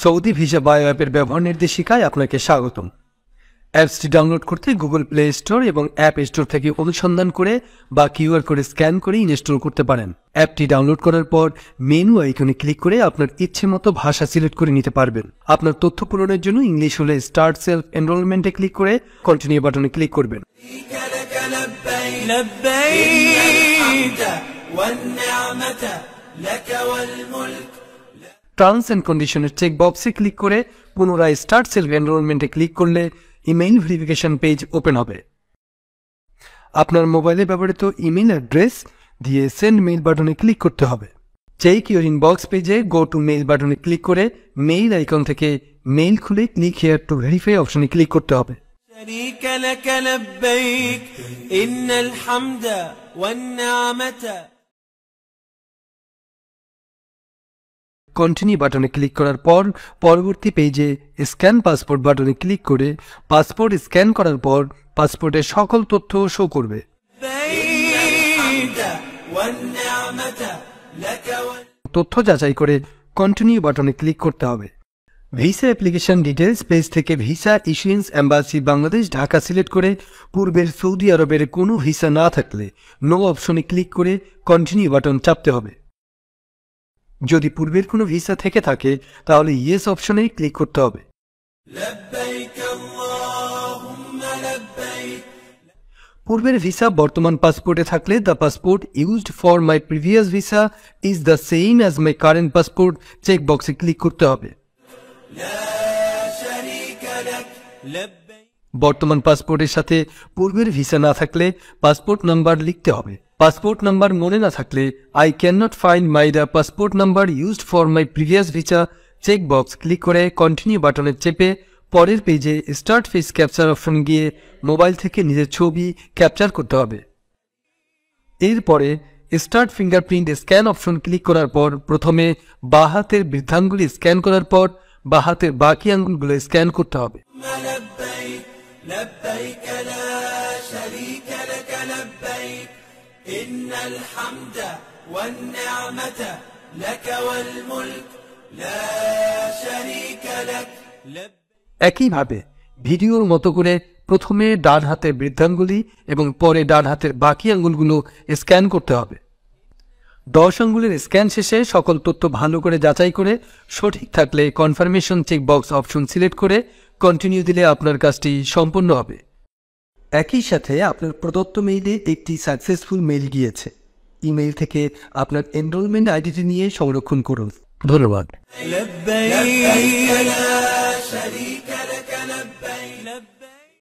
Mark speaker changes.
Speaker 1: Saudi visa bio অ্যাপের ব্যবহার নির্দেশিকায় আপনাকে স্বাগতম। অ্যাপসটি ডাউনলোড করতে গুগল প্লে স্টোর এবং অ্যাপ স্টোর থেকে অনুসন্ধান করে বা কিউআর কোড স্ক্যান করে ইনস্টল করতে পারেন। অ্যাপটি ডাউনলোড করার পর মেনু আইকনে ক্লিক করে আপনার ইচ্ছে মতো ভাষা সিলেক্ট করে নিতে পারবেন। আপনার তথ্য পূরণের জন্য ইংলিশ হলে স্টার্ট সেলফ এনরোলমেন্টে ক্লিক করে কন্টিনিউ বাটনে ক্লিক করবেন। টার্মস অ্যান্ড কন্ডিশনের চেক বক্সে ক্লিক করে পুনরায় স্টার্ট সেলফ এনরোলমেন্টে ক্লিক করলে ইমেইল ভেরিফিকেশন পেজ ওপেন হবে। আপনার মোবাইলে ব্যবহৃত ইমেইল অ্যাড্রেস দিয়ে সেন্ড মেইল বাটনে ক্লিক করতে হবে। চেক ইউর ইনবক্স পেজে গো টু মেইল বাটনে ক্লিক করে মেইল আইকন থেকে মেইল খুলে ক্লিক হিয়ার টু ভেরিফাই অপশনে ক্লিক করতে হবে। কন্টিনিউ বাটনে ক্লিক করার পর পরবর্তী পেজে স্ক্যান পাসপোর্ট বাটনে ক্লিক করে পাসপোর্ট স্ক্যান করার পর পাসপোর্টের সকল তথ্য শো করবে। তথ্য যাচাই করে কন্টিনিউ বাটনে ক্লিক করতে হবে। ভিসা অ্যাপ্লিকেশন ডিটেলস পেজ থেকে visa issuance embassy Bangladesh Dhaka select করে পূর্বের সৌদি আরবের কোনো ভিসা না থাকলে নো অপশনে ক্লিক করে কন্টিনিউ বাটন চাপতে হবে। যদি পূর্বের কোনো ভিসা থেকে থাকে তাহলে ইয়েস অপশনেই ক্লিক করতে হবে। পূর্বের ভিসা বর্তমান পাসপোর্টে থাকলে the passport used for my previous visa is the same as my current passport check বক্সে ক্লিক করতে হবে। বর্তমান পাসপোর্টের সাথে পূর্বের ভিসা না থাকলে পাসপোর্ট নাম্বার লিখতে হবে। পাসপোর্ট নাম্বার মনে না থাকলে I can not find my the passport number used for my previous visa check box click করে কন্টিনিউ বাটনে চেপে পরের পেজে স্টার্ট ফেস ক্যাপচার অপশন গিয়ে মোবাইল থেকে নিজের ছবি ক্যাপচার করতে হবে। এরপরে start fingerprint scan option click করার পর প্রথমে বাঁ হাতের বৃদ্ধাঙ্গুলি স্ক্যান করার পর বাঁ হাতের বাকি আঙ্গুলগুলো স্ক্যান করতে হবে। একইভাবে ভিডিওর মতো করে প্রথমে ডান হাতের বৃদ্ধাঙ্গুলি এবং পরে ডান হাতের বাকি আঙ্গুলগুলো স্ক্যান করতে হবে। 10 আঙ্গুলের স্ক্যান শেষে সকল তথ্য ভালো করে যাচাই করে সঠিক থাকলে confirmation check box option select করে কন্টিনিউ দিলে আপনার কাজটি সম্পূর্ণ হবে। একই সাথে আপনার প্রদত্ত মেইলে একটি সাকসেসফুল মেইল গিয়েছে। ইমেইল থেকে আপনার এনরোলমেন্ট আইডিটি নিয়ে সংরক্ষণ করুন। ধন্যবাদ।